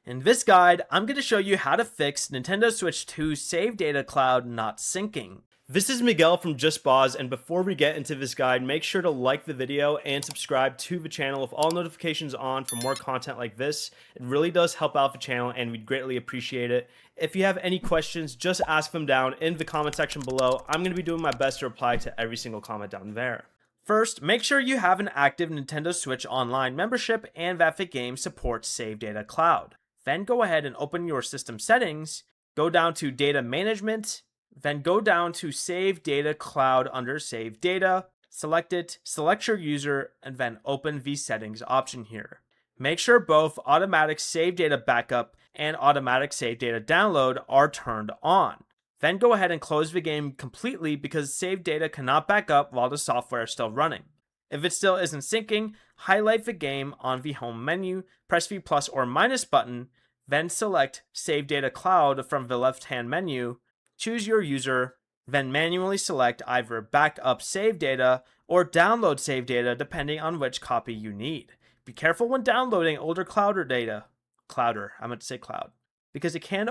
In this guide, I'm going to show you how to fix Nintendo Switch 2's Save Data Cloud not syncing. This is Miguel from JustBoz, and before we get into this guide, make sure to like the video and subscribe to the channel with all notifications on for more content like this. It really does help out the channel and we'd greatly appreciate it. If you have any questions, just ask them down in the comment section below. I'm going to be doing my best to reply to every single comment down there. First, make sure you have an active Nintendo Switch Online membership and that the game supports Save Data Cloud. Then go ahead and open your system settings, go down to Data Management, then go down to Save Data Cloud under Save Data, select it, select your user, and then open the settings option here. Make sure both automatic save data backup and automatic save data download are turned on. Then go ahead and close the game completely because save data cannot back up while the software is still running. If it still isn't syncing, highlight the game on the home menu, press the plus or minus button, then select Save Data Cloud from the left-hand menu, choose your user, then manually select either backup save data or download save data depending on which copy you need. Be careful when downloading older Clouder data. I meant to say cloud. Because it can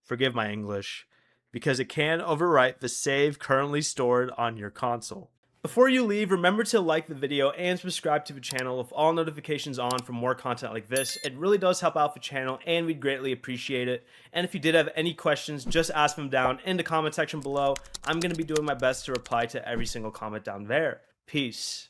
forgive my English. Because it can overwrite the save currently stored on your console. Before you leave, remember to like the video and subscribe to the channel with all notifications on for more content like this. It really does help out the channel and we'd greatly appreciate it. And if you did have any questions, just ask them down in the comment section below. I'm going to be doing my best to reply to every single comment down there. Peace.